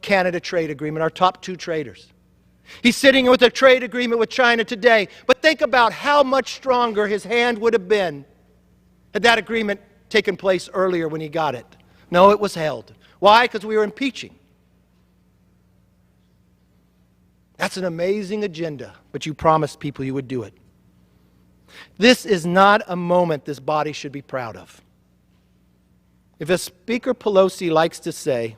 US-Canada trade agreement, our top two traders. He's sitting with a trade agreement with China today, but think about how much stronger his hand would have been had that agreement taken place earlier when he got it. No, it was held. Why? Because we were impeaching. That's an amazing agenda, but you promised people you would do it. This is not a moment this body should be proud of. If as Speaker Pelosi likes to say,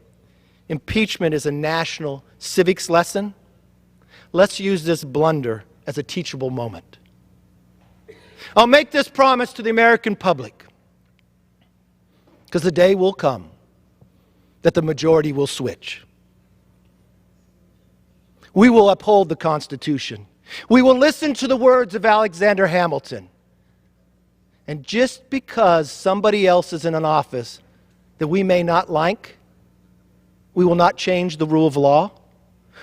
impeachment is a national civics lesson, let's use this blunder as a teachable moment. I'll make this promise to the American public, because the day will come that the majority will switch. We will uphold the Constitution. We will listen to the words of Alexander Hamilton. And just because somebody else is in an office that we may not like, we will not change the rule of law.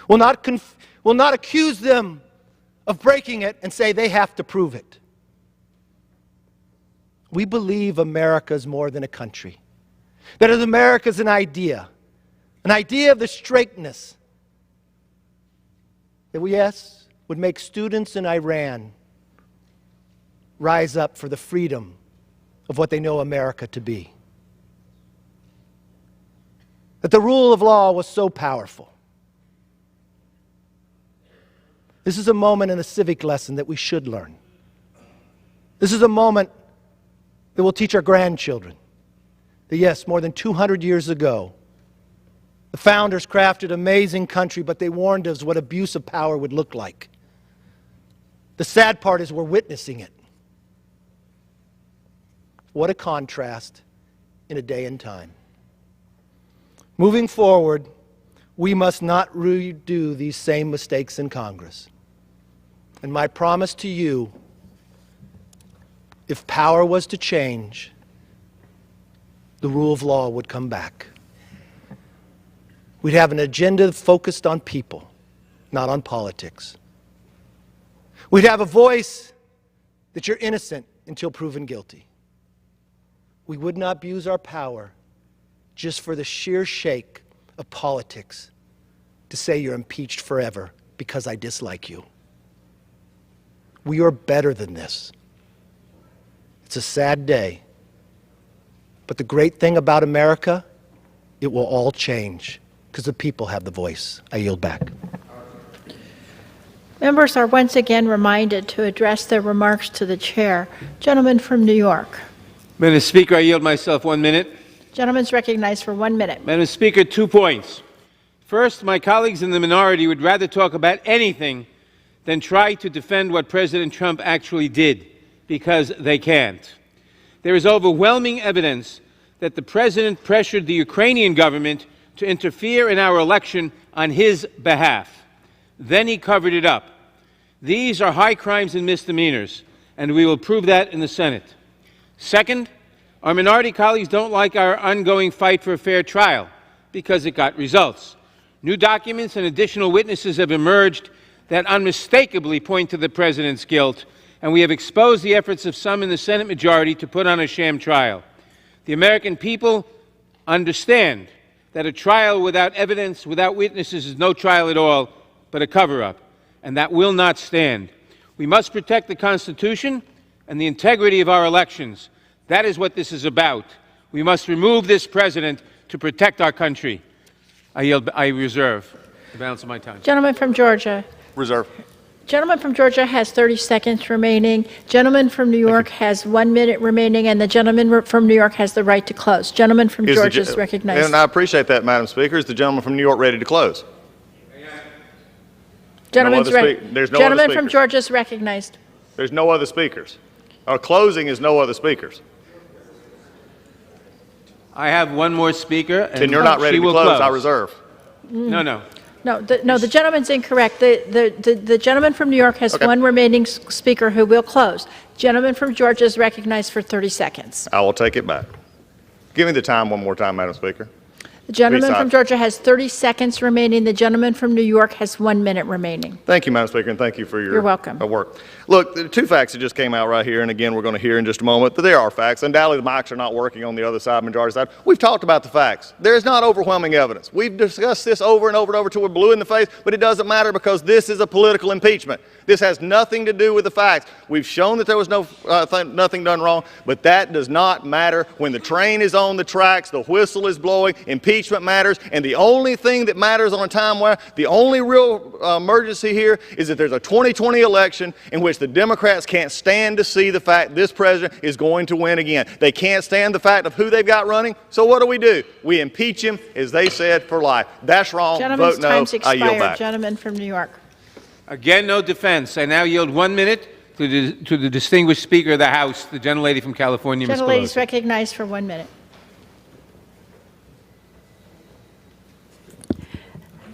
We'll not accuse them of breaking it and say they have to prove it. We believe America is more than a country. That America is an idea of the straightness that we, yes, would make students in Iran rise up for the freedom of what they know America to be. That the rule of law was so powerful. This is a moment in a civic lesson that we should learn. This is a moment that will teach our grandchildren that, yes, more than 200 years ago, the founders crafted an amazing country, but they warned us what abuse of power would look like. The sad part is we're witnessing it. What a contrast in a day and time. Moving forward, we must not redo these same mistakes in Congress. And my promise to you, if power was to change, the rule of law would come back. We'd have an agenda focused on people, not on politics. We'd have a voice that you're innocent until proven guilty. We would not abuse our power just for the sheer shake of politics to say you're impeached forever because I dislike you. We are better than this. It's a sad day. But the great thing about America, it will all change because the people have the voice. I yield back. Members are once again reminded to address their remarks to the chair. Gentleman from New York. Madam Speaker, I yield myself 1 minute. Gentleman's recognized for 1 minute. Madam Speaker, 2 points. First, my colleagues in the minority would rather talk about anything than try to defend what President Trump actually did, because they can't. There is overwhelming evidence that the President pressured the Ukrainian government to interfere in our election on his behalf. Then he covered it up. These are high crimes and misdemeanors, and we will prove that in the Senate. Second, our minority colleagues don't like our ongoing fight for a fair trial because it got results. New documents and additional witnesses have emerged that unmistakably point to the President's guilt, and we have exposed the efforts of some in the Senate majority to put on a sham trial. The American people understand that a trial without evidence, without witnesses, is no trial at all, but a cover-up, and that will not stand. We must protect the Constitution and the integrity of our elections. That is what this is about. We must remove this President to protect our country. I reserve the balance of my time. Gentleman from Georgia. Reserve. Gentleman from Georgia has 30 seconds remaining. Gentleman from New York has 1 minute remaining, and the gentleman from New York has the right to close. Gentleman from Georgia is recognized. And I appreciate that, Madam Speaker. Is the gentleman from New York ready to close? Gentleman from from Georgia is recognized. There's no other speakers. Our closing is no other speakers. I have one more speaker, and you're not ready to close. I reserve. No. No, the gentleman's incorrect. The gentleman from New York has one remaining speaker who will close. Gentleman from Georgia is recognized for 30 seconds. I will take it back. Give me the time one more time, Madam Speaker. The gentleman Beside. from Georgia has 30 seconds remaining. The gentleman from New York has 1 minute remaining. Thank you, Madam Speaker, and thank you for your You're welcome. work. Look, the two facts that just came out right here, and again, we're going to hear in just a moment, that there are facts. Undoubtedly, the mics are not working on the other side, majority side. We've talked about the facts. There is not overwhelming evidence. We've discussed this over and over and over till we're blue in the face, but it doesn't matter because this is a political impeachment. This has nothing to do with the facts. We've shown that there was nothing done wrong, but that does not matter. When the train is on the tracks, the whistle is blowing, impeachment matters, and the only thing that matters on a time where the only real emergency here is that there's a 2020 election in which the Democrats can't stand to see the fact this president is going to win again. They can't stand the fact of who they've got running, so what do? We impeach him, as they said, for life. That's wrong. Gentleman's Vote no. time's I yield expired. back. Gentleman from New York. Again, no defense. I now yield 1 minute to the distinguished Speaker of the House, the gentlelady from California, Ms. Gentlelady is Pelosi. recognized for 1 minute.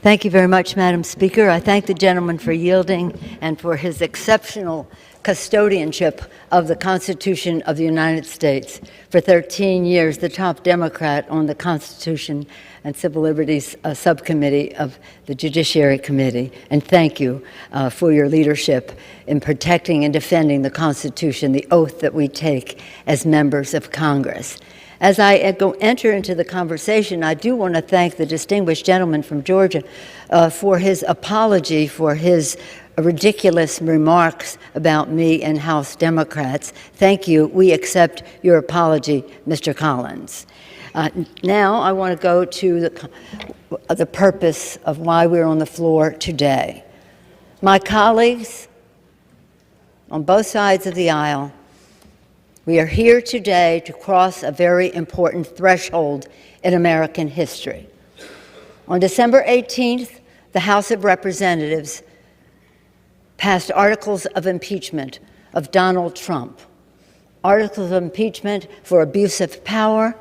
Thank you very much, Madam Speaker. I thank the gentleman for yielding and for his exceptional custodianship of the Constitution of the United States. For 13 years, the top Democrat on the Constitution and Civil Liberties Subcommittee of the Judiciary Committee. And thank you for your leadership in protecting and defending the Constitution, the oath that we take as members of Congress. As I enter into the conversation, I do want to thank the distinguished gentleman from Georgia for his apology for his ridiculous remarks about me and House Democrats. Thank you. We accept your apology, Mr. Collins. Now I want to go to the purpose of why we're on the floor today. My colleagues on both sides of the aisle, we are here today to cross a very important threshold in American history. On December 18th, the House of Representatives passed articles of impeachment of Donald Trump, articles of impeachment for abuse of power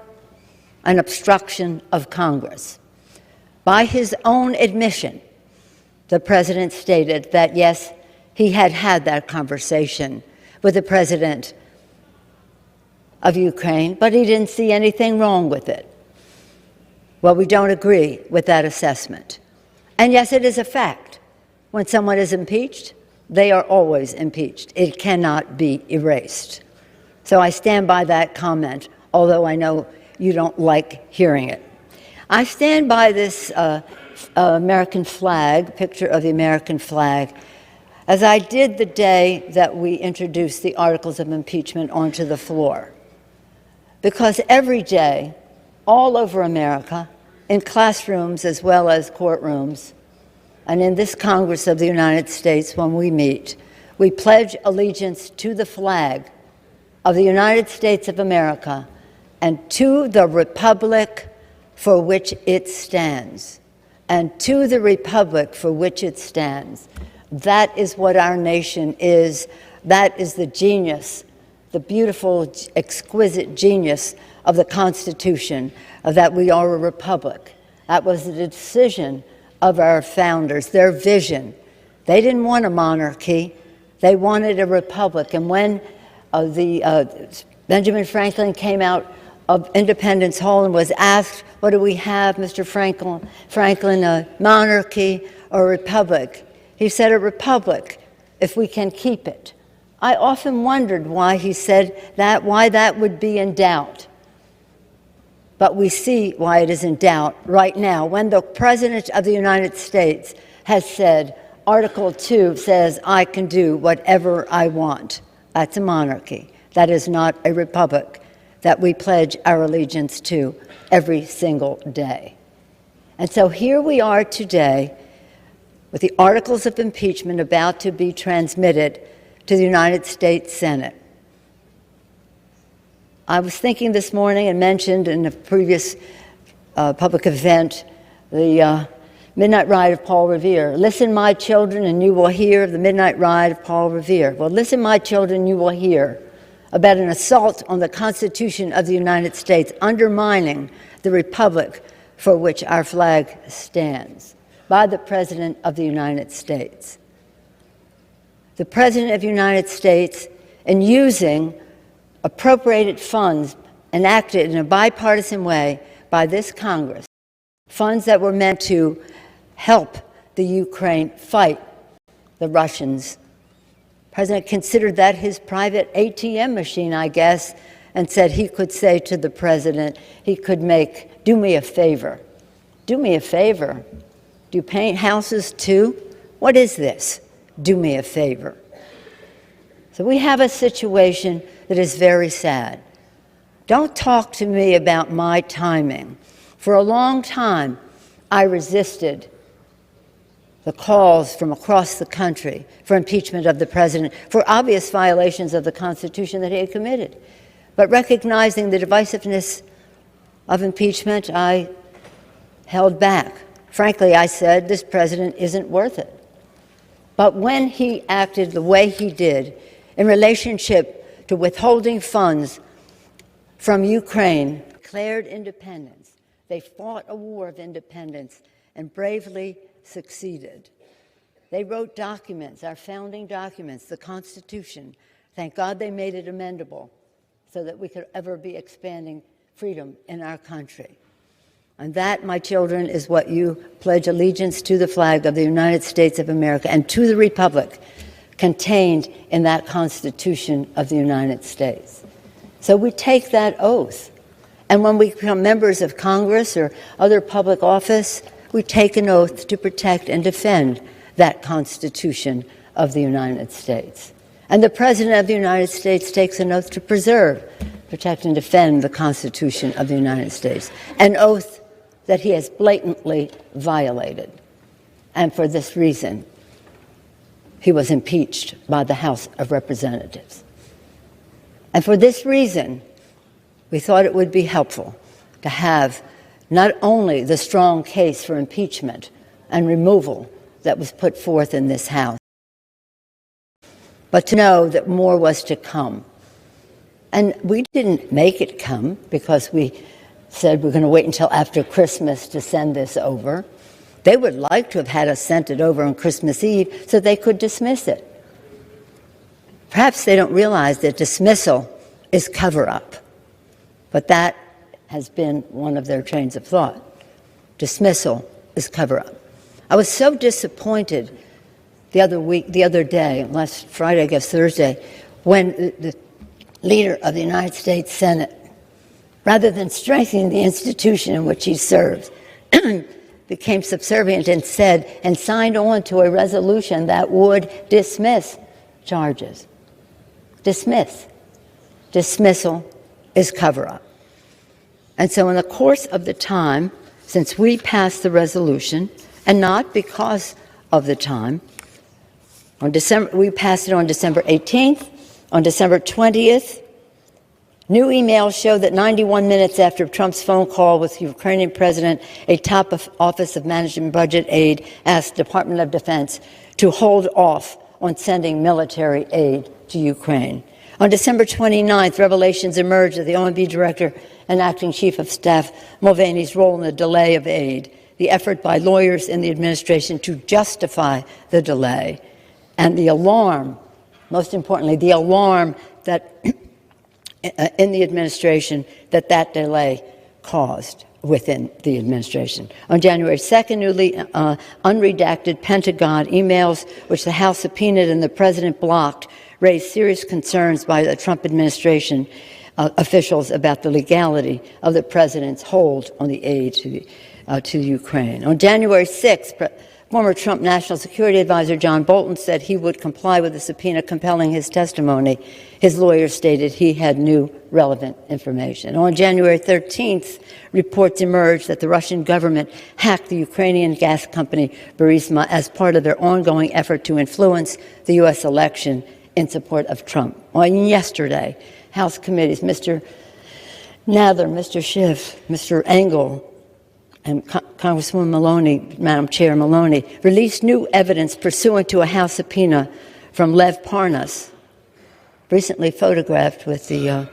and obstruction of Congress. By his own admission, the president stated that, yes, he had had that conversation with the president of Ukraine, but he didn't see anything wrong with it. Well, we don't agree with that assessment. And yes, it is a fact. When someone is impeached, they are always impeached. It cannot be erased. So I stand by that comment, although I know you don't like hearing it. I stand by this American flag, picture of the American flag, as I did the day that we introduced the articles of impeachment onto the floor. Because every day, all over America, in classrooms as well as courtrooms, and in this Congress of the United States when we meet, we pledge allegiance to the flag of the United States of America and to the republic for which it stands. And to the republic for which it stands. That is what our nation is. That is the genius, the beautiful, exquisite genius of the Constitution, of that we are a republic. That was the decision of our founders, their vision. They didn't want a monarchy. They wanted a republic. And when Benjamin Franklin came out of Independence Hall and was asked, what do we have, Mr. Franklin, a monarchy or a republic? He said, a republic, if we can keep it. I often wondered why he said that, why that would be in doubt. But we see why it is in doubt right now, when the President of the United States has said, Article 2 says, I can do whatever I want. That's a monarchy. That is not a republic that we pledge our allegiance to every single day. And so here we are today with the articles of impeachment about to be transmitted to the United States Senate. I was thinking this morning and mentioned in a previous public event the Midnight Ride of Paul Revere. Listen, my children, and you will hear the Midnight Ride of Paul Revere. Well, listen, my children, you will hear about an assault on the Constitution of the United States, undermining the republic for which our flag stands, by the President of the United States. The President of the United States, in using appropriated funds enacted in a bipartisan way by this Congress, funds that were meant to help the Ukraine fight the Russians. The president considered that his private ATM machine, I guess, and said he could say to the president, he could make, do me a favor. Do me a favor. Do you paint houses too? What is this? Do me a favor. So we have a situation that is very sad. Don't talk to me about my timing. For a long time, I resisted the calls from across the country for impeachment of the president for obvious violations of the Constitution that he had committed. But recognizing the divisiveness of impeachment, I held back. Frankly, I said, this president isn't worth it. But when he acted the way he did in relationship to withholding funds from Ukraine, declared independence, they fought a war of independence and bravely succeeded. They wrote documents, our founding documents, the Constitution. Thank God they made it amendable so that we could ever be expanding freedom in our country. And that, my children, is what you pledge allegiance to the flag of the United States of America and to the republic contained in that Constitution of the United States. So we take that oath. And when we become members of Congress or other public office, we take an oath to protect and defend that Constitution of the United States. And the President of the United States takes an oath to preserve, protect, and defend the Constitution of the United States, an oath that he has blatantly violated. And for this reason, he was impeached by the House of Representatives. And for this reason, we thought it would be helpful to have not only the strong case for impeachment and removal that was put forth in this House, but to know that more was to come. And we didn't make it come because we said we're going to wait until after Christmas to send this over. They would like to have had us sent it over on Christmas Eve so they could dismiss it. Perhaps they don't realize that dismissal is cover-up, but that has been one of their trains of thought. Dismissal is cover-up. I was so disappointed the other day, last Friday, I guess Thursday, when the leader of the United States Senate, rather than strengthening the institution in which he serves, became subservient and said and signed on to a resolution that would dismiss charges. Dismiss. Dismissal is cover-up. And so in the course of the time since we passed the resolution, and not because of the time, we passed it on December 18th. On December 20th, new emails show that 91 minutes after Trump's phone call with the Ukrainian president, a top Office of Management Budget aide asked the Department of Defense to hold off on sending military aid to Ukraine. On December 29th, revelations emerged of the OMB director and acting chief of staff Mulvaney's role in the delay of aid, the effort by lawyers in the administration to justify the delay, and the alarm, most importantly, the alarm that in the administration that delay caused within the administration. On January 2nd, newly unredacted Pentagon emails, which the House subpoenaed and the president blocked, raised serious concerns by the Trump administration officials about the legality of the president's hold on the aid to Ukraine. On January 6th, former Trump National Security Advisor John Bolton said he would comply with the subpoena compelling his testimony. His lawyer stated he had new relevant information. On January 13th, reports emerged that the Russian government hacked the Ukrainian gas company Burisma as part of their ongoing effort to influence the U.S. election in support of Trump. On yesterday, House committees, Mr. Nadler, Mr. Schiff, Mr. Engel, and Congresswoman Maloney, Madam Chair Maloney, released new evidence pursuant to a House subpoena from Lev Parnas, recently photographed with the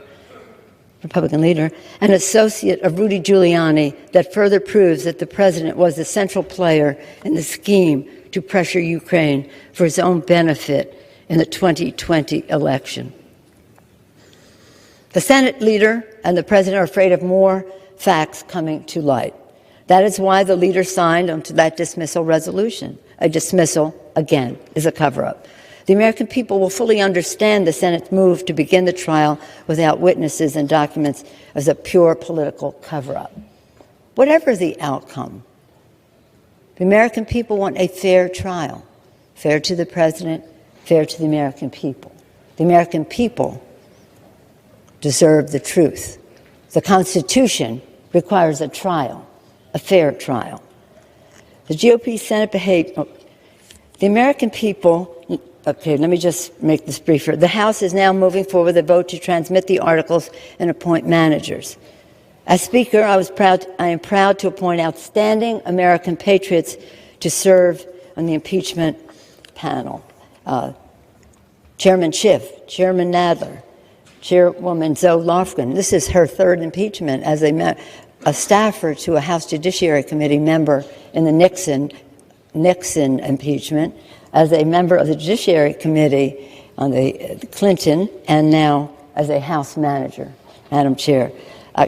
Republican leader, an associate of Rudy Giuliani, that further proves that the president was the central player in the scheme to pressure Ukraine for his own benefit in the 2020 election. The Senate leader and the president are afraid of more facts coming to light. That is why the leader signed onto that dismissal resolution. A dismissal, again, is a cover-up. The American people will fully understand the Senate's move to begin the trial without witnesses and documents as a pure political cover-up. Whatever the outcome, the American people want a fair trial, fair to the president, fair to the American people. The American people deserve the truth. The Constitution requires a trial, a fair trial. The GOP Senate behaved. The American people. Okay, let me just make this briefer. The House is now moving forward with a vote to transmit the articles and appoint managers. As Speaker, I am proud to appoint outstanding American patriots to serve on the impeachment panel. Chairman Schiff, Chairman Nadler, Chairwoman Zoe Lofgren. This is her third impeachment as a staffer to a House Judiciary Committee member in the Nixon impeachment, as a member of the Judiciary Committee on the Clinton, and now as a House manager, Madam Chair.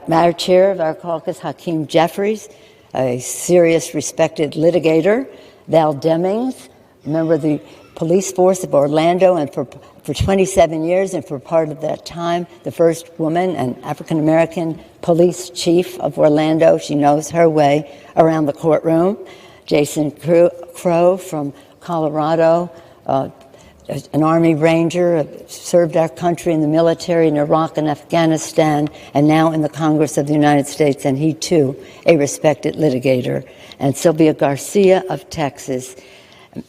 Madam Chair of our caucus, Hakeem Jeffries, a serious, respected litigator. Val Demings, a member of the police force of Orlando, and for 27 years, and for part of that time, the first woman and African-American police chief of Orlando. She knows her way around the courtroom. Jason Crow from Colorado, an Army Ranger, served our country in the military in Iraq and Afghanistan, and now in the Congress of the United States, and he too, a respected litigator. And Sylvia Garcia of Texas,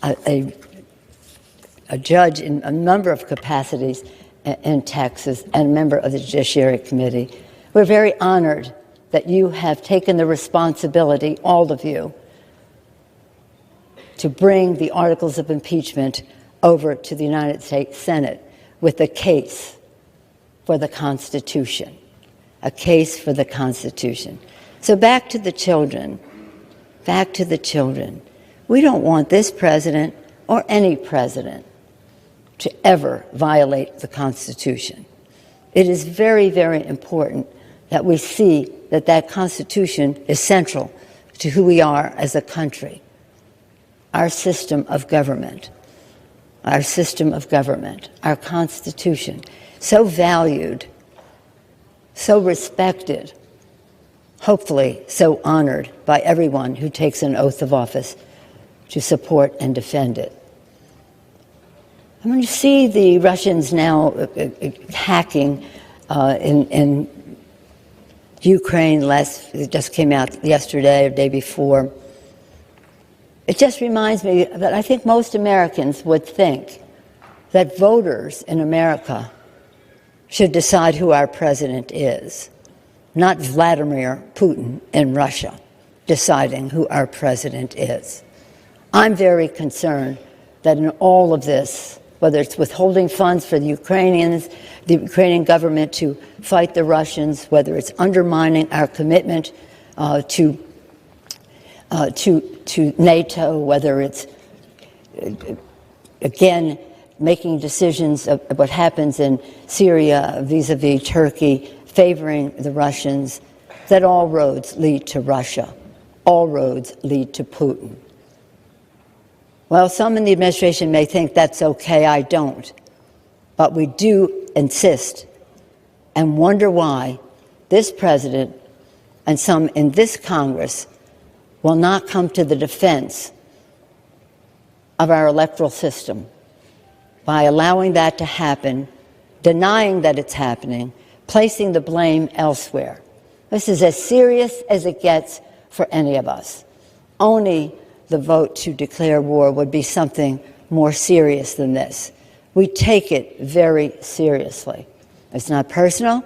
a judge in a number of capacities in Texas, and a member of the Judiciary Committee. We're very honored that you have taken the responsibility, all of you, to bring the articles of impeachment over to the United States Senate with a case for the Constitution. A case for the Constitution. So back to the children. Back to the children. We don't want this president or any president to ever violate the Constitution. It is very, very important that we see that that Constitution is central to who we are as a country. Our system of government, our Constitution, so valued, so respected, hopefully so honored by everyone who takes an oath of office to support and defend it. And when you see the Russians now hacking in Ukraine, it just came out yesterday or the day before, it just reminds me that I think most Americans would think that voters in America should decide who our president is, not Vladimir Putin in Russia deciding who our president is. I'm very concerned that in all of this, whether it's withholding funds for the Ukrainians, the Ukrainian government to fight the Russians, whether it's undermining our commitment to NATO, whether it's, again, making decisions of what happens in Syria vis-a-vis Turkey, favoring the Russians, that all roads lead to Russia. All roads lead to Putin. Well, some in the administration may think that's okay. I don't. But we do insist and wonder why this president and some in this Congress will not come to the defense of our electoral system by allowing that to happen, denying that it's happening, placing the blame elsewhere. This is as serious as it gets for any of us. Only the vote to declare war would be something more serious than this. We take it very seriously. It's not personal,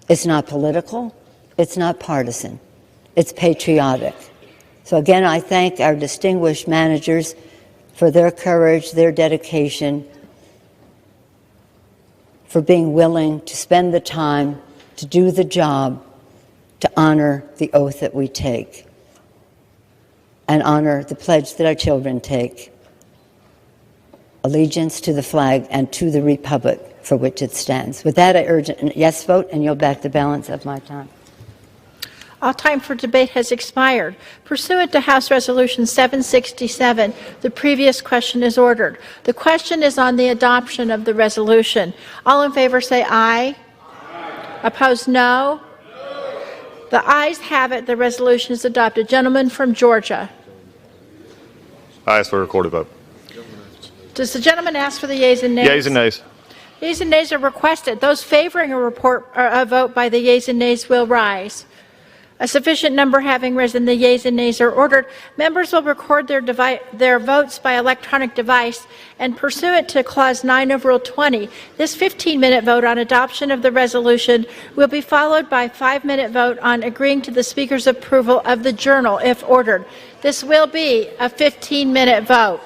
it's not political, it's not partisan, it's patriotic. So again, I thank our distinguished managers for their courage, their dedication, for being willing to spend the time to do the job, to honor the oath that we take, and honor the pledge that our children take, allegiance to the flag and to the republic for which it stands. With that, I urge a yes vote and yield back the balance of my time. All time for debate has expired. Pursuant to House Resolution 767, the previous question is ordered. The question is on the adoption of the resolution. All in favor say aye. Opposed, no. The ayes have it. The resolution is adopted. Gentleman from Georgia. I ask for a recorded vote. Does the gentleman ask for the yeas and nays? Yeas and nays. Yeas and nays are requested. Those favoring a vote by the yeas and nays will rise. A sufficient number having risen, the yeas and nays are ordered. Members will record their votes by electronic device, and pursuant to Clause 9 of Rule 20, this 15-minute vote on adoption of the resolution will be followed by a 5-minute vote on agreeing to the Speaker's approval of the journal, if ordered. This will be a 15-minute vote.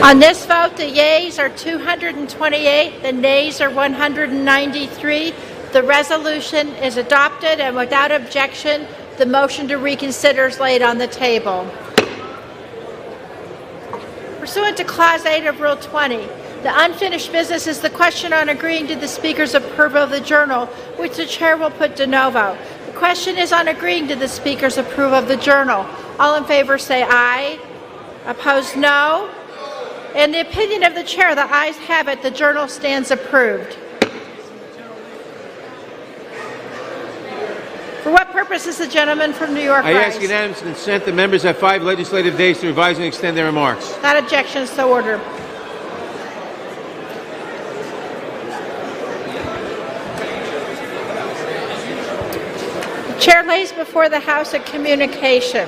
On this vote, the yeas are 228, the nays are 193. The resolution is adopted, and without objection, the motion to reconsider is laid on the table. Pursuant to Clause 8 of Rule 20, the unfinished business is the question on agreeing to the Speaker's approval of the journal, which the Chair will put de novo. The question is on agreeing to the Speaker's approval of the journal. All in favor say aye. Opposed, no. In the opinion of the Chair, the ayes have it. The journal stands approved. For what purpose is the gentleman from New York I ask rise? unanimous consent that members have 5 legislative days to revise and extend their remarks. Without objection, so ordered. The Chair lays before the House a communication.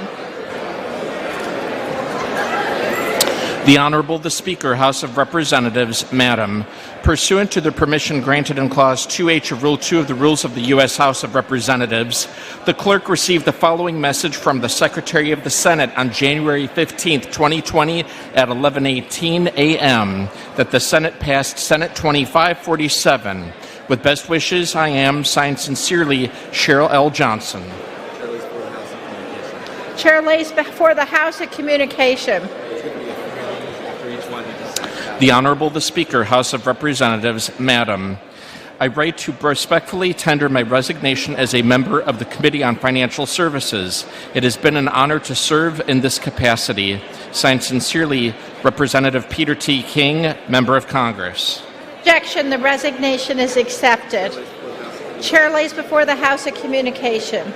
The Honorable the Speaker, House of Representatives, Madam, pursuant to the permission granted in Clause 2H of Rule 2 of the Rules of the U.S. House of Representatives, the clerk received the following message from the Secretary of the Senate on January 15, 2020 at 11:18 a.m. that the Senate passed Senate 2547. With best wishes, I am, signed sincerely, Cheryl L. Johnson. Chair lays before the House a communication. The Honorable the Speaker, House of Representatives, Madam, I write to respectfully tender my resignation as a member of the Committee on Financial Services. It has been an honor to serve in this capacity. Signed sincerely, Representative Peter T. King, Member of Congress. Objection, the resignation is accepted. Chair lays before the House a communication.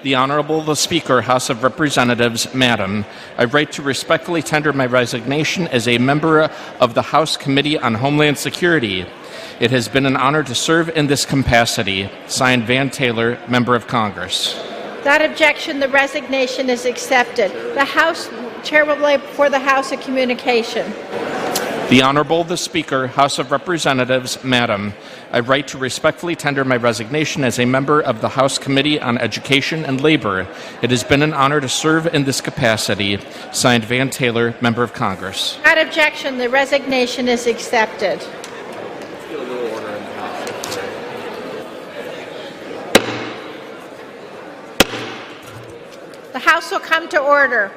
The Honorable the Speaker, House of Representatives, Madam, I write to respectfully tender my resignation as a member of the House Committee on Homeland Security. It has been an honor to serve in this capacity. Signed, Van Taylor, Member of Congress. Without objection, the resignation is accepted. The House Chair will lay before the House a communication. The Honorable the Speaker, House of Representatives, Madam, I write to respectfully tender my resignation as a member of the House Committee on Education and Labor. It has been an honor to serve in this capacity. Signed, Van Taylor, Member of Congress. Without objection, the resignation is accepted. The House will come to order.